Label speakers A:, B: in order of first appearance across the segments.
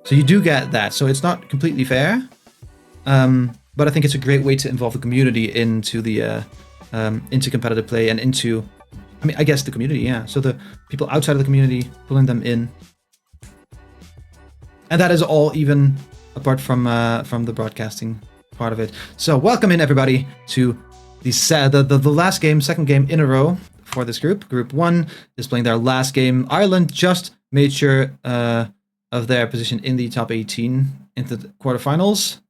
A: So you do get that. So it's not completely fair, but I think it's a great way to involve the community into the into competitive play and into, I mean, I guess the community, yeah. So the people outside of the community, pulling them in, and that is all even apart from the broadcasting part of it. So welcome in everybody to the last game, second game in a row for this group. Group 1 is playing their last game. Ireland just made sure of their position in the top 18 into the quarterfinals.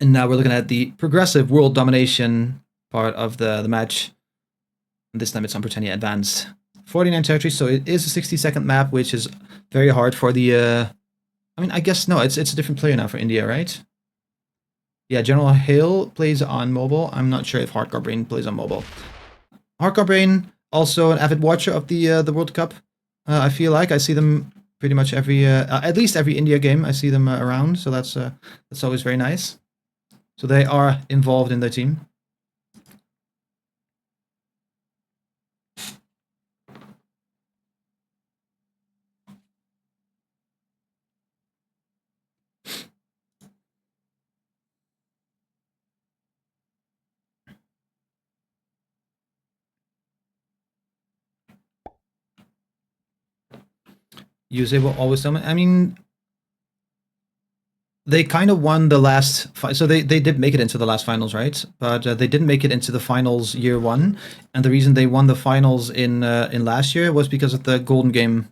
A: And now we're looking at the progressive world domination part of the match. And this time it's on Britannia Advanced. 49 territories, so it is a 60-second map, which is very hard for the... I mean, I guess, no, it's a different player now for India, right? Yeah, General Hale plays on mobile. I'm not sure if Hardcore Brain plays on mobile. Hardcore Brain, also an avid watcher of the World Cup. I feel like I see them pretty much every, at least every India game. I see them around, so that's always very nice. So they are involved in the team. USA will always dominate. I mean, they kind of won the last... So they did make it into the last finals, right? But they didn't make it into the finals year 1. And the reason they won the finals in last year was because of the golden game.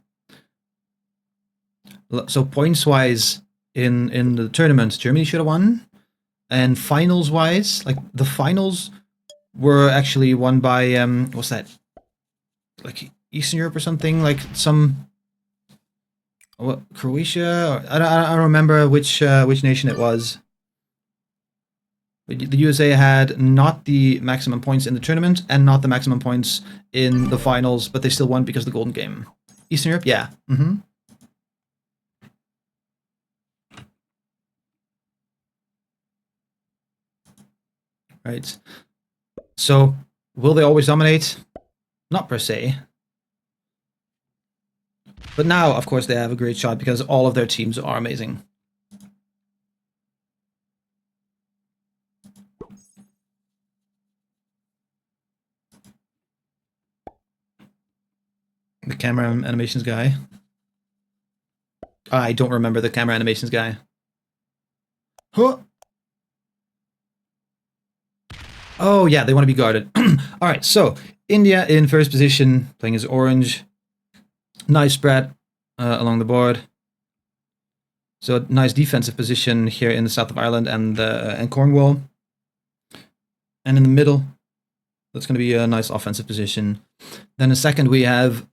A: So points-wise, in the tournament, Germany should have won. And finals-wise, like, the finals were actually won by, what's that? Like, Eastern Europe or something? Like, some... What, Croatia? I don't remember which nation it was. The USA had not the maximum points in the tournament and not the maximum points in the finals, but they still won because of the golden game. Eastern Europe, yeah. Right. So, will they always dominate? Not per se. But now, of course, they have a great shot because all of their teams are amazing. The camera animations guy. I don't remember the camera animations guy. Huh. Oh, yeah, they want to be guarded. All right, so India in first position, playing as orange. Nice spread along the board. So nice defensive position here in the south of Ireland and Cornwall. And in the middle, that's going to be a nice offensive position. Then in second, we have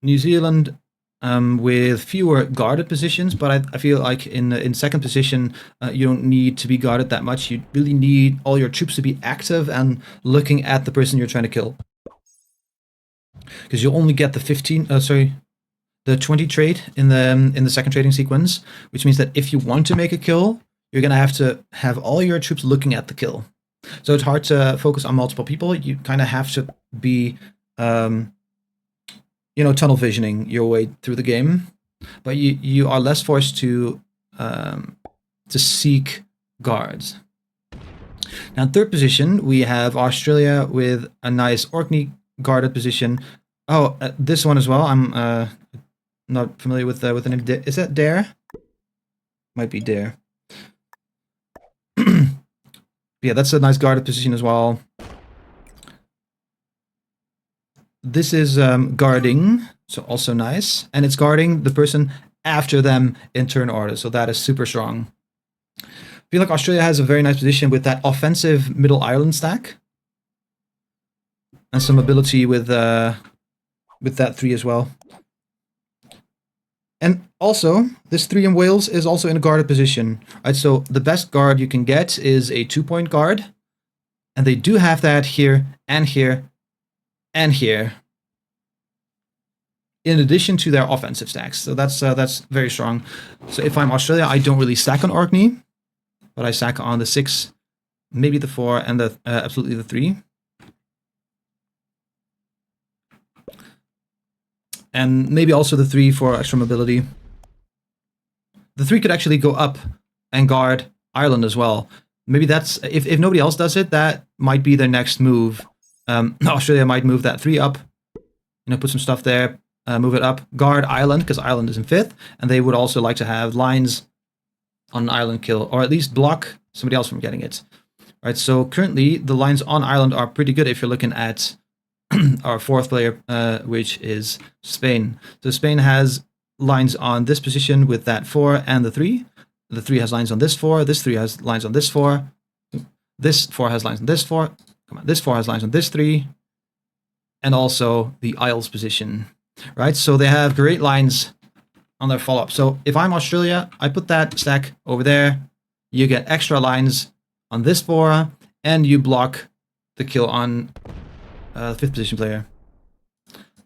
A: New Zealand with fewer guarded positions, but I feel like in second position, you don't need to be guarded that much. You really need all your troops to be active and looking at the person you're trying to kill. Because you'll only get the 20 trade in the second trading sequence, which means that if you want to make a kill, you're going to have all your troops looking at the kill. So it's hard to focus on multiple people. You kind of have to be, tunnel visioning your way through the game, but you are less forced to seek guards. Now, in third position, we have Australia with a nice Orkney guarded position. Oh, this one as well. I'm not familiar with the name. Is that Dare? Might be Dare. Yeah, that's a nice guarded position as well. This is guarding, so also nice. And it's guarding the person after them in turn order, so that is super strong. I feel like Australia has a very nice position with that offensive middle island stack. And some ability with that 3 as well. And also, this 3 in Wales is also in a guarded position. Right, so the best guard you can get is a 2-point guard. And they do have that here, and here, and here. In addition to their offensive stacks. So that's very strong. So if I'm Australia, I don't really stack on Orkney. But I stack on the 6, maybe the 4, and absolutely the 3. And maybe also the 3 for extra mobility. the 3 could actually go up and guard Ireland as well. Maybe that's, if nobody else does it, that might be their next move. Australia might move that 3 up, put some stuff there, move it up, guard Ireland, because Ireland is in 5th, and they would also like to have lines on an Ireland kill, or at least block somebody else from getting it. Right, so currently the lines on Ireland are pretty good if you're looking at our 4th player, which is Spain. So Spain has lines on this position with that 4 and the 3. The 3 has lines on this 4. This 3 has lines on this 4. This 4 has lines on this 4. Come on, this 4 has lines on this 3. And also the Isles position. Right, so they have great lines on their follow-up. So if I'm Australia, I put that stack over there. You get extra lines on this 4, and you block the kill on the 5th position player.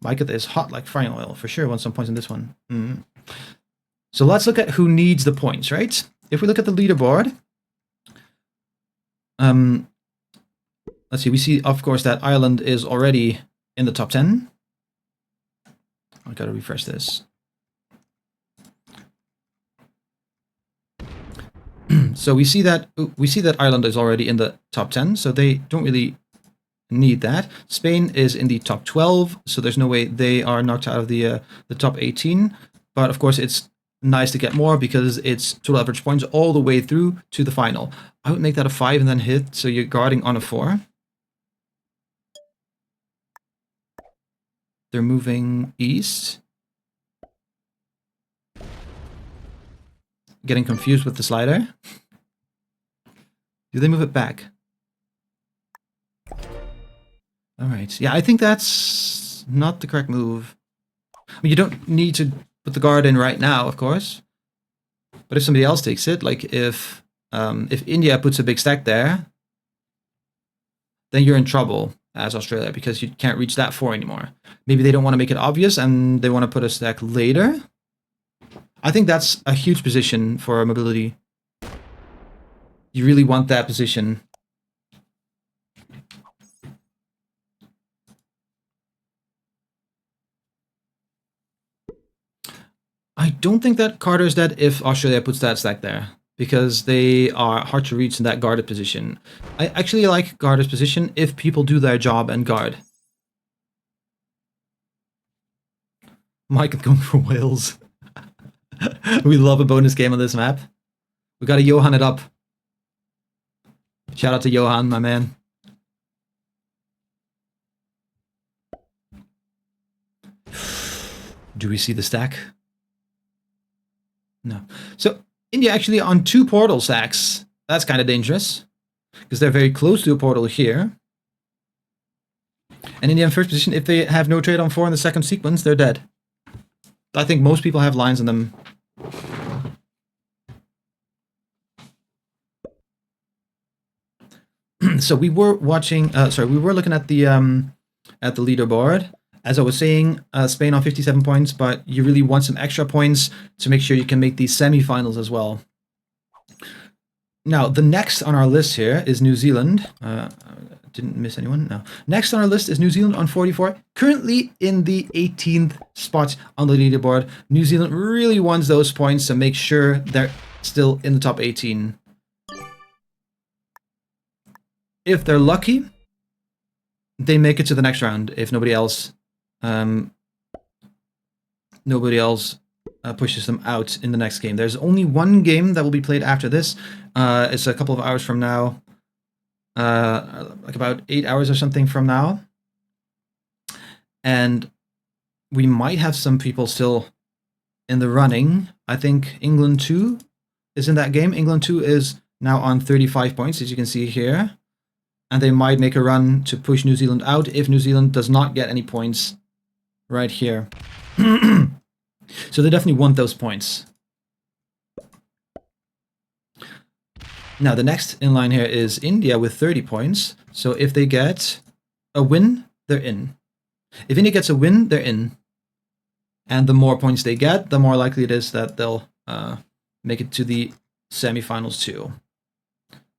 A: Micah is hot like frying oil, for sure. Wants some points in this one. So let's look at who needs the points, right? If we look at the leaderboard, let's see. We see, of course, that Ireland is already in the top 10. I gotta refresh this. So we see that Ireland is already in the top 10, so they don't really need that. Spain is in the top 12, so there's no way they are knocked out of the top 18. But of course, it's nice to get more because it's total average points all the way through to the final. I would make that a 5 and then hit, so you're guarding on a 4. They're moving east. Getting confused with the slider. Do they move it back? All right. Yeah, I think that's not the correct move. I mean, you don't need to put the guard in right now, of course. But if somebody else takes it, like if India puts a big stack there, then you're in trouble as Australia because you can't reach that 4 anymore. Maybe they don't want to make it obvious and they want to put a stack later. I think that's a huge position for mobility. You really want that position. I don't think that Carter's dead if Australia puts that stack there, because they are hard to reach in that guarded position. I actually like guarded position if people do their job and guard. Mike is going for Wales. We love a bonus game on this map. We gotta Johan it up. Shout out to Johan, my man. Do we see the stack? No. So India actually on 2 portal stacks. That's kind of dangerous because they're very close to a portal here. And India in first position, if they have no trade on 4 in the second sequence, they're dead. I think most people have lines on them. So we were watching. We were looking at the leaderboard. As I was saying, Spain on 57 points, but you really want some extra points to make sure you can make these semifinals as well. Now, the next on our list here is New Zealand. Didn't miss anyone? No. Next on our list is New Zealand on 44, currently in the 18th spot on the leaderboard. New Zealand really wants those points to make sure they're still in the top 18. If they're lucky, they make it to the next round if nobody else pushes them out in the next game. There's only one game that will be played after this. It's a couple of hours from now, like about 8 hours or something from now. And we might have some people still in the running. I think England 2 is in that game. England 2 is now on 35 points, as you can see here. And they might make a run to push New Zealand out if New Zealand does not get any points right here. So they definitely want those points. Now, the next in line here is India with 30 points. So if they get a win, they're in. If India gets a win, they're in. And the more points they get, the more likely it is that they'll make it to the semifinals too.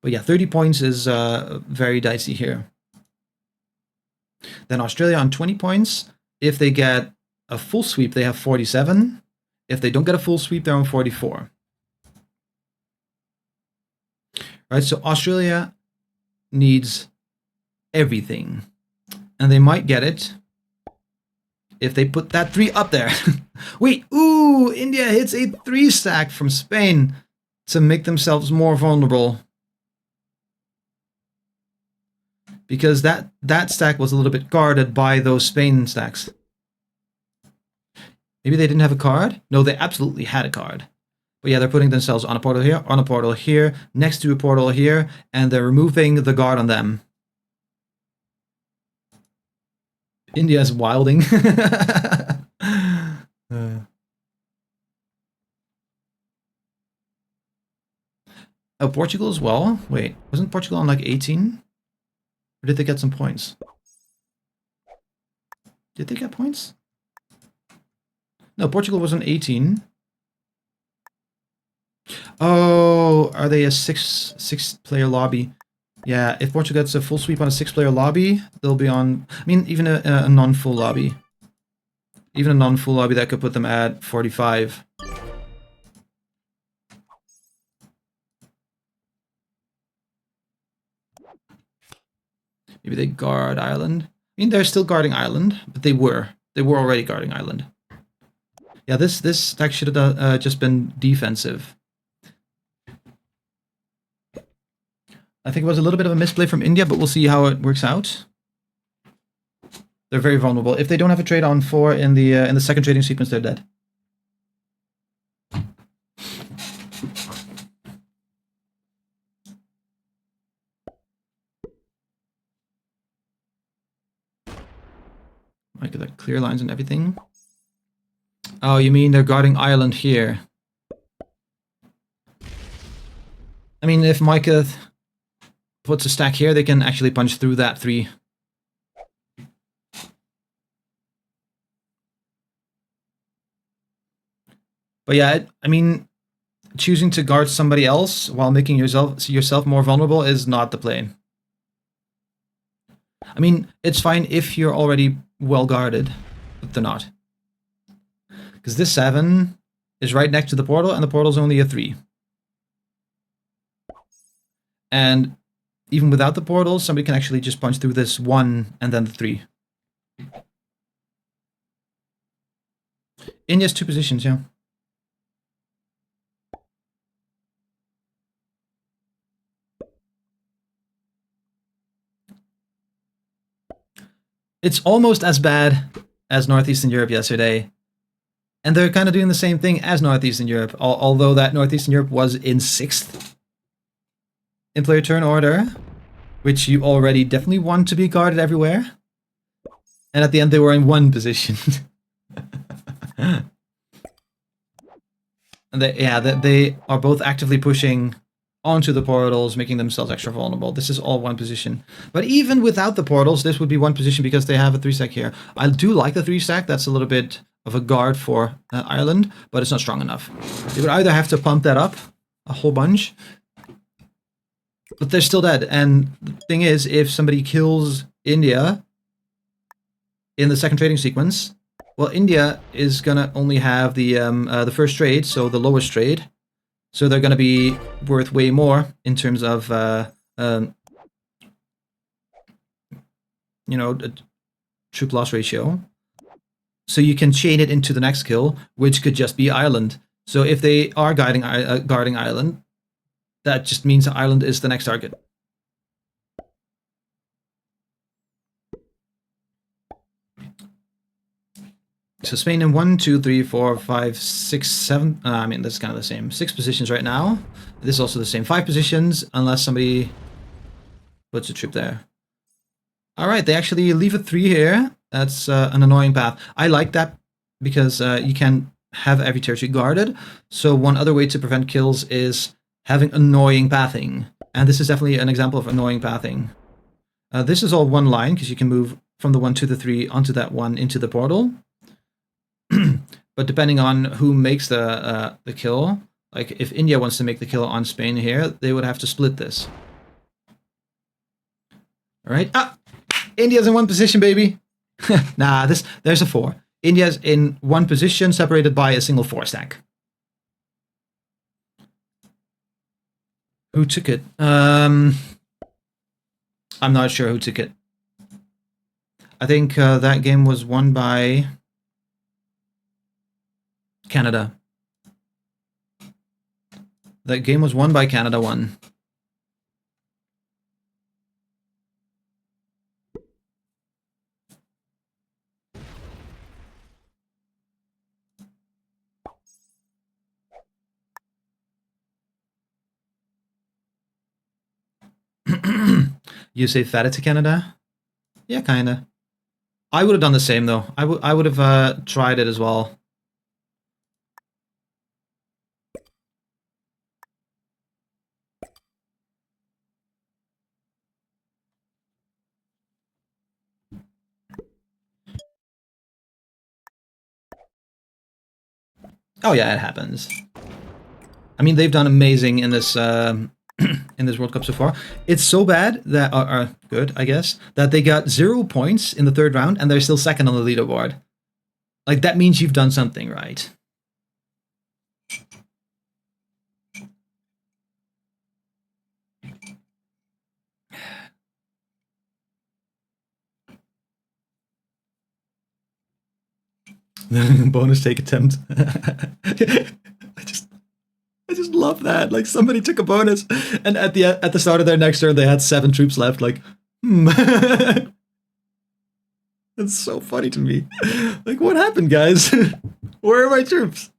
A: But yeah, 30 points is very dicey here. Then Australia on 20 points. If they get a full sweep, they have 47. If they don't get a full sweep, they're on 44. right? So Australia needs everything, and they might get it if they put that 3 up there. Wait, ooh, India hits a 3 stack from Spain to make themselves more vulnerable. Because that stack was a little bit guarded by those Spain stacks. Maybe they didn't have a card? No, they absolutely had a card. But yeah, they're putting themselves on a portal here, next to a portal here, and they're removing the guard on them. India's wilding. Oh, Portugal as well? Wait, wasn't Portugal on like 18? Or did they get some points? Did they get points? No, Portugal was on 18. Oh, are they a six player lobby? Yeah, if Portugal gets a full sweep on a 6-player lobby, they'll be on... I mean, even a non-full lobby. Even a non-full lobby, that could put them at 45. Maybe they guard Ireland. I mean, they're still guarding Ireland, but they were. They were already guarding Ireland. Yeah, this stack should have just been defensive. I think it was a little bit of a misplay from India, but we'll see how it works out. They're very vulnerable. If they don't have a trade on 4 in the second trading sequence, they're dead. Like the clear lines and everything. Oh, you mean they're guarding Ireland here? I mean, if Micah puts a stack here, they can actually punch through that 3. But yeah, I mean, choosing to guard somebody else while making yourself more vulnerable is not the play. I mean, it's fine if you're already well guarded, but they're not. Because this 7 is right next to the portal, and the portal's only a 3. And even without the portal, somebody can actually just punch through this 1 and then the 3. India's 2 positions, yeah. It's almost as bad as Northeastern Europe yesterday. And they're kind of doing the same thing as Northeastern Europe, although that Northeastern Europe was in 6th in player turn order, which you already definitely want to be guarded everywhere. And at the end, they were in 1 position. And they are both actively pushing onto the portals, making themselves extra vulnerable. This is all 1 position. But even without the portals, this would be 1 position because they have a 3 stack here. I do like the 3 stack. That's a little bit of a guard for Ireland, but it's not strong enough. They would either have to pump that up a whole bunch, but they're still dead. And the thing is, if somebody kills India in the second trading sequence, well, India is gonna only have the first trade, so the lowest trade. So they're gonna be worth way more in terms of you know, troop loss ratio. So you can chain it into the next kill, which could just be Ireland. So if they are guarding Ireland, that just means Ireland is the next target. So Spain in 1, 2, 3, 4, 5, 6, 7. I mean, that's kind of the same. 6 positions right now. This is also the same. 5 positions, unless somebody puts a troop there. All right, they actually leave a 3 here. That's an annoying path. I like that because you can have every territory guarded. So one other way to prevent kills is having annoying pathing. And this is definitely an example of annoying pathing. This is all 1 line because you can move from the 1 to the 3 onto that 1 into the portal. But depending on who makes the kill, like if India wants to make the kill on Spain here, they would have to split this. All right. Ah, India's in 1 position, baby. Nah, there's a 4. India's in 1 position, separated by a single 4 stack. Who took it? I'm not sure who took it. I think that game was won by Canada. That game was won by Canada 1. You say fat it to Canada? Yeah, kinda. I would have done the same though. I would have tried it as well. Oh yeah, it happens. I mean, they've done amazing in this in this World Cup so far. It's so bad that good, I guess, that they got 0 points in the third round and they're still second on the leaderboard. Like that means you've done something right. Bonus take attempt. I just love that. Like somebody took a bonus, and at the start of their next turn, they had 7 troops left. Like, That's so funny to me. Like, what happened, guys? Where are my troops?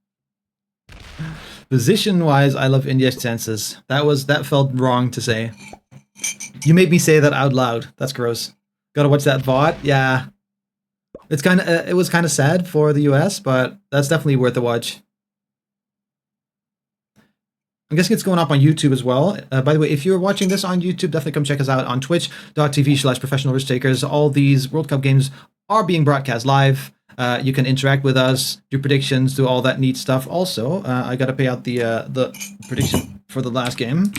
A: Position-wise, I love India's chances. That felt wrong to say. You made me say that out loud. That's gross. Gotta watch that VOD. Yeah, it was kind of sad for the US, but that's definitely worth a watch. I'm guessing it's going up on YouTube as well. By the way, if you're watching this on YouTube, definitely come check us out on twitch.tv/professional risk takers. All these World Cup games are being broadcast live. You can interact with us, do predictions, do all that neat stuff. Also, I got to pay out the prediction for the last game.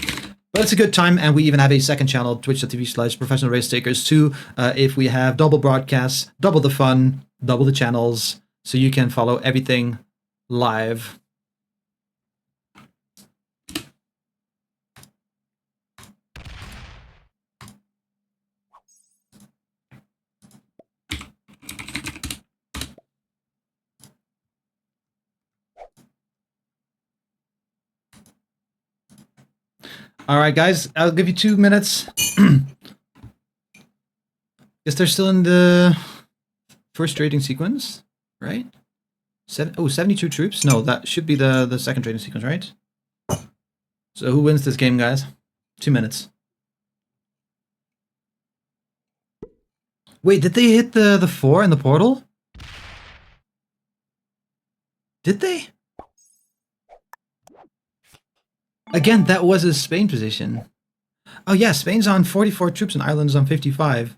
A: But it's a good time, and we even have a second channel, twitch.tv/professional race takers too. If we have double broadcasts, double the fun, double the channels, so you can follow everything live. All right, guys, I'll give you 2 minutes. Guess they're still in the first trading sequence, right? 72 troops? No, that should be the second trading sequence, right? So who wins this game, guys? 2 minutes. Wait, did they hit the 4 in the portal? Did they? Again, that was a Spain position. Oh yeah, Spain's on 44 troops and Ireland's on 55.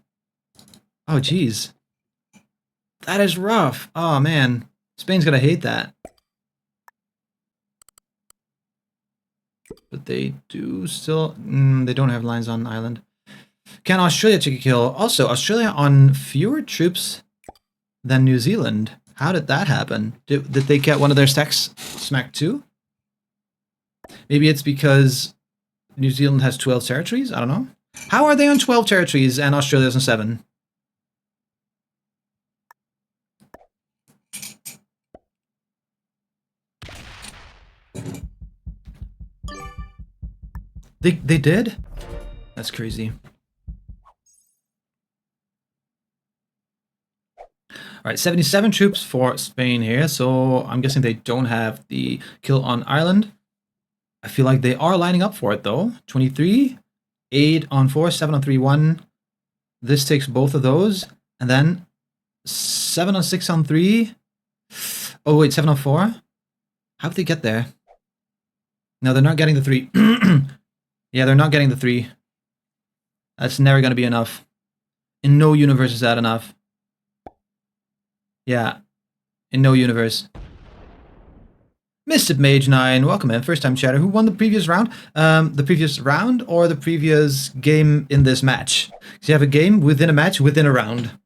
A: Oh geez. That is rough. Oh man. Spain's gonna hate that. But they do still... they don't have lines on Ireland. Can Australia take a kill? Also, Australia on fewer troops than New Zealand. How did that happen? Did they get one of their stacks smacked too? Maybe it's because New Zealand has 12 territories? I don't know. How are they on 12 territories and Australia's on 7? They did? That's crazy. All right, 77 troops for Spain here, so I'm guessing they don't have the kill on Ireland. I feel like they are lining up for it, though. 23, 8 on 4, 7 on 3, 1. This takes both of those. And then 7 on 6 on 3. Oh, wait, 7 on 4? How did they get there? No, they're not getting the 3. Yeah, they're not getting the 3. That's never going to be enough. In no universe is that enough. Yeah, in no universe. Mr. Mage 9, welcome in, first time chatter. Who won the previous round? The previous round or the previous game in this match? So you have a game within a match within a round.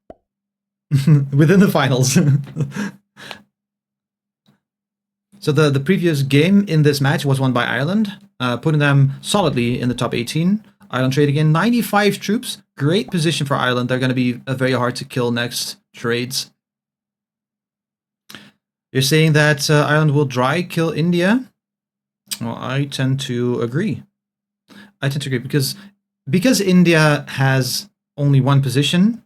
A: Within the finals. So the previous game in this match was won by Ireland. putting them solidly in the top 18. Ireland trade again, 95 troops. Great position for Ireland. They're going to be very hard to kill next trades. You're saying that Ireland will dry kill India? Well, I tend to agree. Because India has only one position.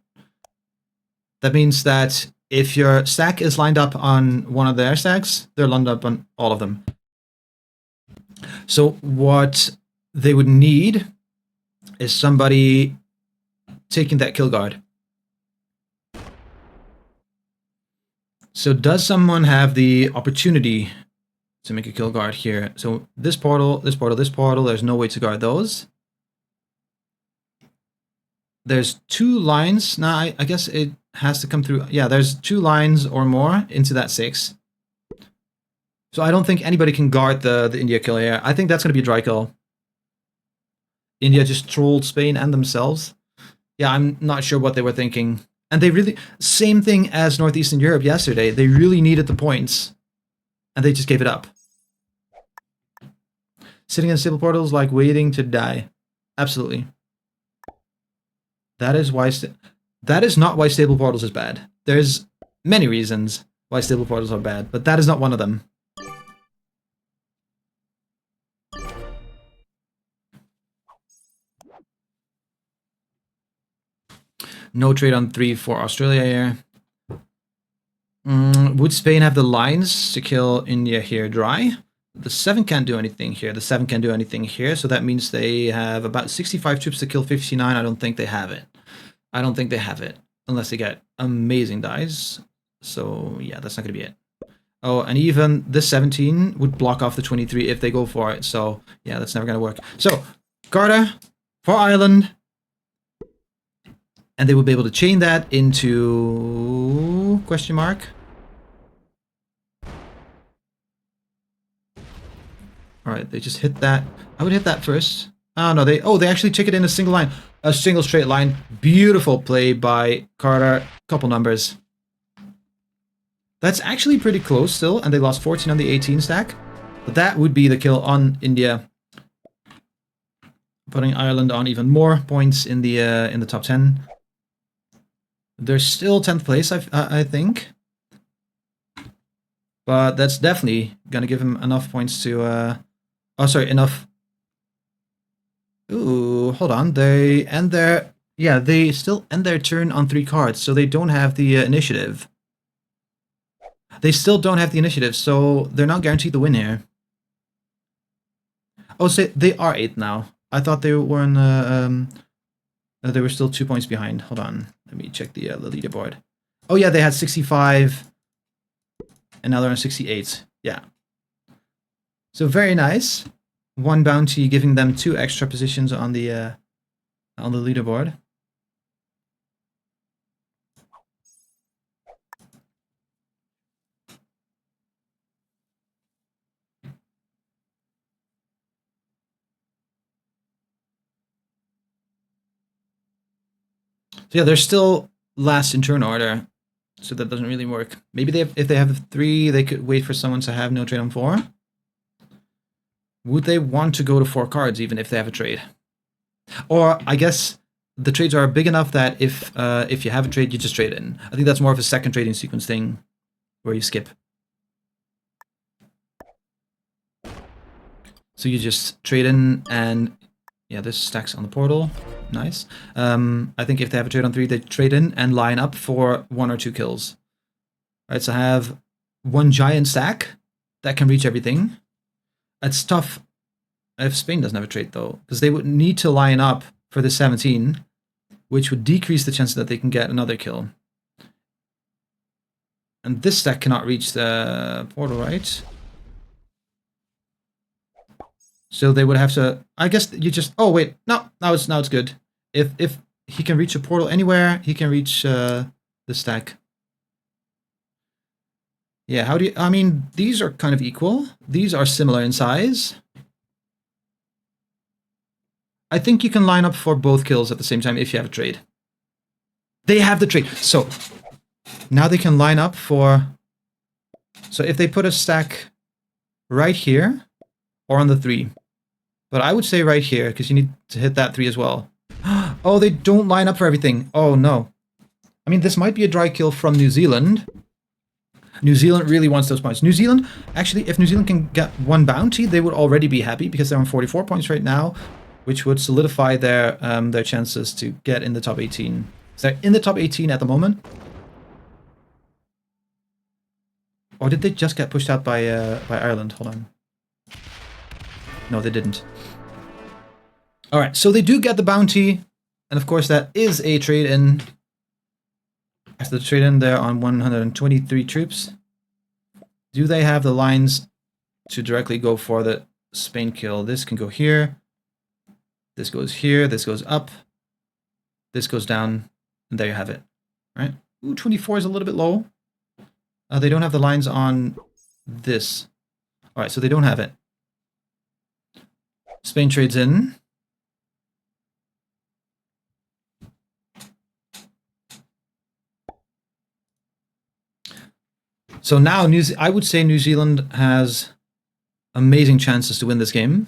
A: That means that if your stack is lined up on one of their stacks, they're lined up on all of them. So what they would need is somebody taking that kill guard. So does someone have the opportunity to make a kill guard here? So this portal, this portal, this portal, there's no way to guard those. There's 2 lines. Now, I guess it has to come through. Yeah, there's 2 lines or more into that 6. So I don't think anybody can guard the India kill here. I think that's going to be a dry kill. India just trolled Spain and themselves. Yeah, I'm not sure what they were thinking. And they really, same thing as Northeastern Europe yesterday. They really needed the points. And they just gave it up. Sitting in stable portals like waiting to die. Absolutely. That is not why stable portals is bad. There's many reasons why stable portals are bad, but that is not one of them. No trade on 3 for Australia here. Would Spain have the lines to kill India here dry? The 7 can't do anything here. The 7 can't do anything here, so that means they have about 65 troops to kill 59. I don't think they have it. I don't think they have it, unless they get amazing dies. So yeah, that's not going to be it. Oh, and even this 17 would block off the 23 if they go for it. So yeah, that's never going to work. So Garda for Ireland. And they will be able to chain that into question mark. All right, they just hit that. I would hit that first. Oh no, they actually check it in a single line, a single straight line. Beautiful play by Carter. Couple numbers. That's actually pretty close still, and they lost 14 on the 18 stack. But that would be the kill on India, putting Ireland on even more points in the top 10. They're still 10th place, I think. But that's definitely going to give him enough points to... oh, sorry, enough... Ooh, hold on. They end their... Yeah, they still end their turn on 3 cards, so they don't have the initiative. They still don't have the initiative, so they're not guaranteed the win here. Oh, so they are 8th now. I thought they were in... they were still 2 points behind. Hold on. Let me check the leaderboard. Oh, yeah, they had 65. And now they're on 68. Yeah. So very nice. 1 bounty giving them 2 extra positions on the leaderboard. So yeah, they're still last in turn order, so that doesn't really work. Maybe if they have 3, they could wait for someone to have no trade on 4. Would they want to go to 4 cards even if they have a trade? Or I guess the trades are big enough that if you have a trade, you just trade in. I think that's more of a second trading sequence thing where you skip. So you just trade in and yeah, this stacks on the portal. Nice. I think if they have a trade on 3, they trade in and line up for 1 or 2 kills. All right, so I have 1 giant stack that can reach everything. It's tough if Spain doesn't have a trade though, because they would need to line up for the 17, which would decrease the chance that they can get another kill. And this stack cannot reach the portal, right? So they would have to, I guess you just, oh wait, no, now it's good. If he can reach a portal anywhere, he can reach the stack. Yeah, how do you, I mean, these are kind of equal. These are similar in size. I think you can line up for both kills at the same time if you have a trade. They have the trade. So now they can line up for, so if they put a stack right here or on the 3, But I would say right here, because you need to hit that 3 as well. Oh, they don't line up for everything. Oh, no. I mean, this might be a dry kill from New Zealand. New Zealand really wants those points. New Zealand, actually, if New Zealand can get 1 bounty, they would already be happy because they're on 44 points right now, which would solidify their chances to get in the top 18. So they're in the top 18 at the moment. Or did they just get pushed out by Ireland? Hold on. No, they didn't. All right, so they do get the bounty, and of course that is a trade-in. As the trade-in there on 123 troops. Do they have the lines to directly go for the Spain kill? This can go here. This goes here. This goes up. This goes down, and there you have it. Right? Ooh, 24 is a little bit low. They don't have the lines on this. All right, so they don't have it. Spain trades in. So now, I would say New Zealand has amazing chances to win this game.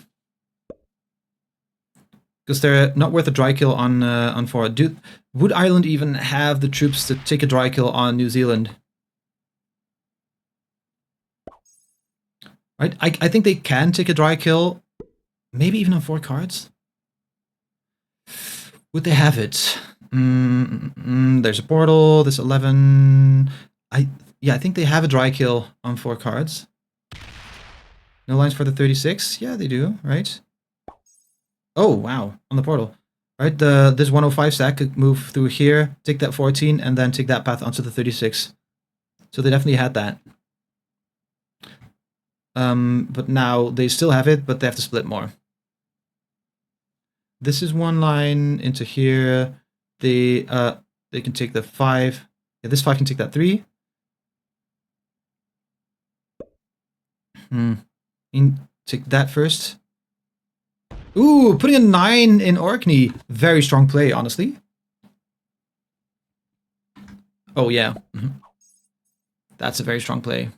A: Because they're not worth a dry kill on 4. Would Ireland even have the troops to take a dry kill on New Zealand? Right, I think they can take a dry kill, maybe even on 4 cards. Would they have it? There's a portal. There's 11. Yeah, I think they have a dry kill on 4 cards. No lines for the 36? Yeah, they do, right? Oh, wow, on the portal. Right, this 105 stack could move through here, take that 14, and then take that path onto the 36. So they definitely had that. But now they still have it, but they have to split more. This is 1 line into here. They can take the 5. Yeah, this 5 can take that 3. Take that first. Ooh, putting a 9 in Orkney. Very strong play, honestly. Oh, yeah. That's a very strong play.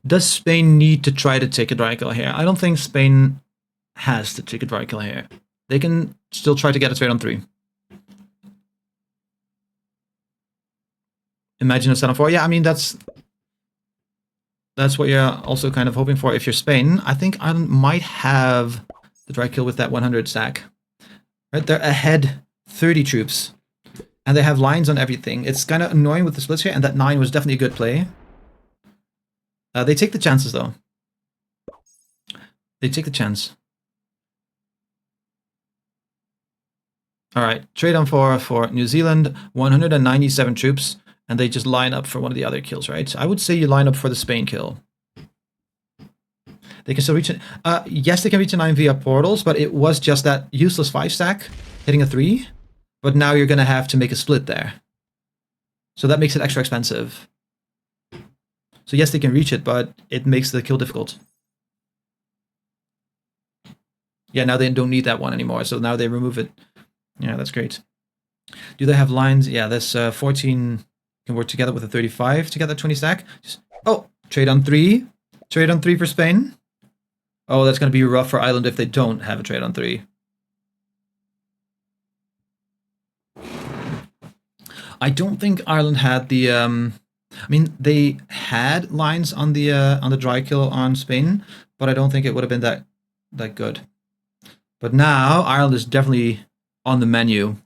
A: Does Spain need to try to take a dry kill here? I don't think Spain has to take a dry kill here. They can still try to get a trade on 3. Imagine a set on 4. Yeah, I mean, that's what you're also kind of hoping for if you're Spain. I think Ireland might have the dry kill with that 100 stack. Right, they're ahead 30 troops. And they have lines on everything. It's kind of annoying with the splits here, and that 9 was definitely a good play. They take the chances, though. They take the chance. All right, trade on 4 for New Zealand, 197 troops, and they just line up for one of the other kills, right? I would say you line up for the Spain kill. They can still reach it. Yes, they can reach a 9 via portals, but it was just that useless 5 stack hitting a 3. But now you're going to have to make a split there. So that makes it extra expensive. So yes, they can reach it, but it makes the kill difficult. Yeah, now they don't need that 1 anymore, so now they remove it. Yeah, that's great. Do they have lines? Yeah, this 14 can work together with a 35 to get that 20 stack. Oh, trade on 3. Trade on 3 for Spain. Oh, that's going to be rough for Ireland if they don't have a trade on 3. I don't think Ireland had the... I mean, they had lines on the dry kill on Spain, but I don't think it would have been that good. But now Ireland is definitely on the menu.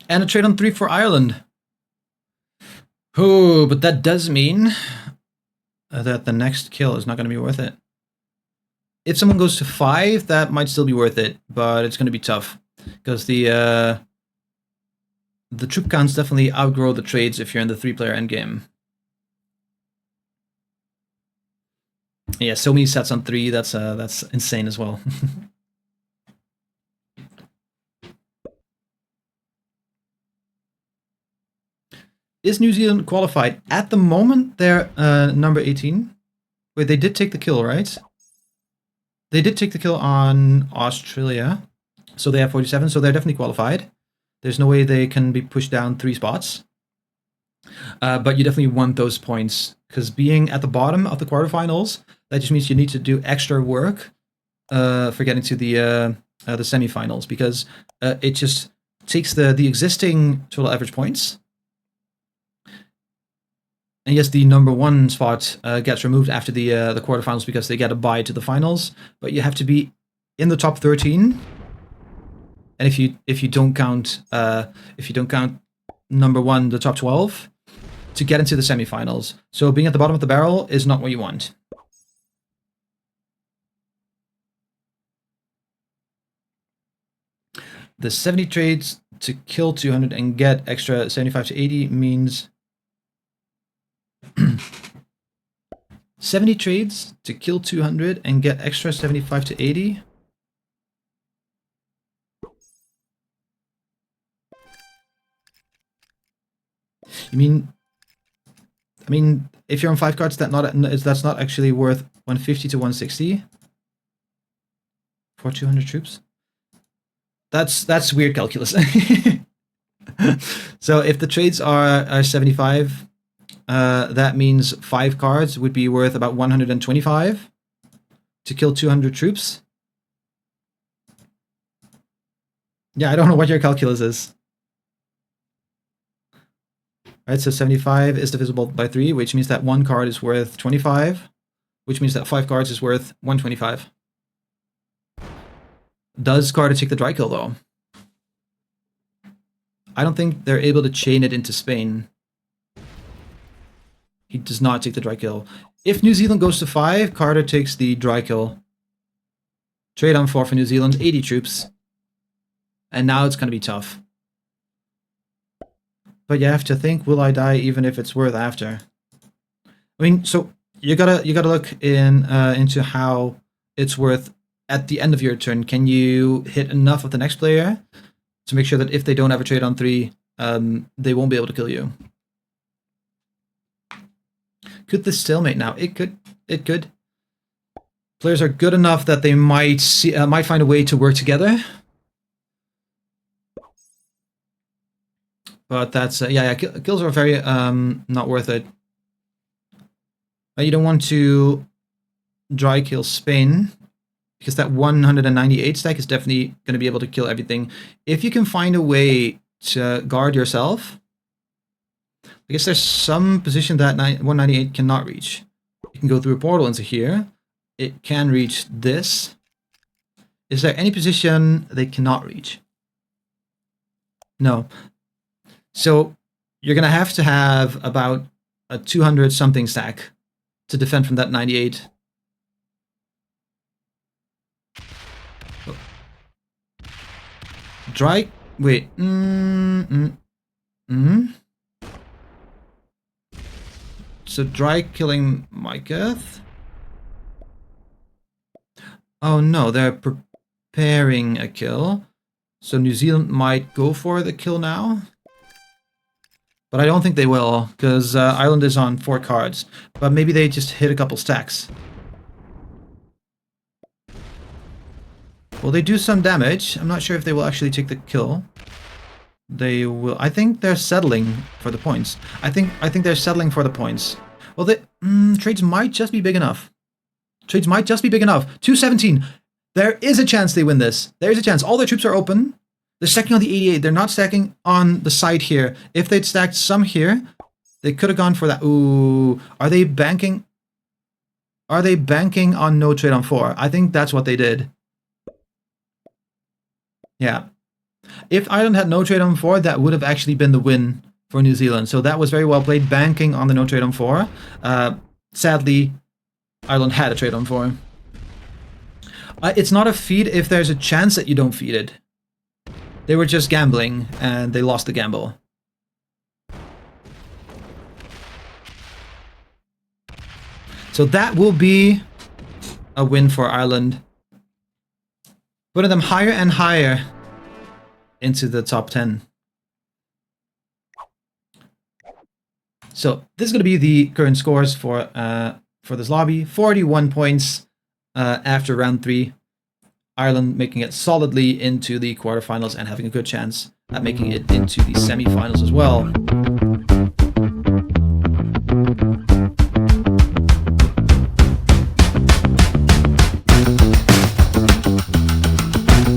A: And a trade on 3 for Ireland. Oh, but that does mean that the next kill is not going to be worth it. If someone goes to 5, that might still be worth it, but it's going to be tough. Because the troop counts definitely outgrow the trades if you're in the 3-player endgame. Yeah, so many sets on 3, that's insane as well. Is New Zealand qualified? At the moment, they're number 18. Wait, they did take the kill, right? They did take the kill on Australia. So they have 47, so they're definitely qualified. There's no way they can be pushed down 3 spots. But you definitely want those points, because being at the bottom of the quarterfinals, that just means you need to do extra work for getting to the semifinals, because it just takes the existing total average points. And yes, the number 1 spot gets removed after the quarterfinals because they get a bye to the finals. But you have to be in the top 13. And if you don't count number 1, the top 12, to get into the semifinals. So being at the bottom of the barrel is not what you want. The 70 trades to kill 200 and get extra 75 to 80 means 70 trades to kill 200 and get extra 75 to 80. You mean, I mean, if you're on 5 cards, that's not actually worth 150 to 160 for 200 troops. That's weird calculus. So if the trades are 75, that means 5 cards would be worth about 125 to kill 200 troops. Yeah, I don't know what your calculus is. Right, so 75 is divisible by 3, which means that 1 card is worth 25, which means that 5 cards is worth 125. Does Carter take the dry kill, though? I don't think they're able to chain it into Spain. He does not take the dry kill. If New Zealand goes to 5, Carter takes the dry kill. Trade on 4 for New Zealand, 80 troops. And now it's going to be tough. But you have to think, will I die even if it's worth after? I mean, so you gotta look into how it's worth at the end of your turn. Can you hit enough of the next player to make sure that if they don't have a trade on 3, they won't be able to kill you? Could this stalemate now? It could. It could. Players are good enough that they might find a way to work together. But that's yeah, kills are very not worth it. You don't want to dry kill Spain, because that 198 stack is definitely going to be able to kill everything. If you can find a way to guard yourself, I guess there's some position that 198 cannot reach. You can go through a portal into here. It can reach this. Is there any position they cannot reach? No. So you're going to have about a 200 something stack to defend from that 98. Oh. Dry... Wait. So dry killing Micah. Oh no, they're preparing a kill. So New Zealand might go for the kill now. But I don't think they will, because Ireland is on 4 cards. But maybe they just hit a couple stacks. Well, they do some damage. I'm not sure if they will actually take the kill. They will. I think they're settling for the points. I think they're settling for the points. Well, trades might just be big enough. Trades might just be big enough. 217. There is a chance they win this. There is a chance. All their troops are open. They're stacking on the 88. They're not stacking on the side here. If they'd stacked some here, they could have gone for that. Ooh. Are they banking? Are they banking on no trade on 4? I think that's what they did. Yeah. If Ireland had no trade on 4, that would have actually been the win for New Zealand. So that was very well played, banking on the no trade on 4. Sadly, Ireland had a trade on 4. It's not a feed if there's a chance that you don't feed it. They were just gambling, and they lost the gamble. So that will be a win for Ireland. Putting them higher and higher into the top 10. So this is going to be the current scores for this lobby. 41 points after round 3. Ireland making it solidly into the quarterfinals and having a good chance at making it into the semifinals as well.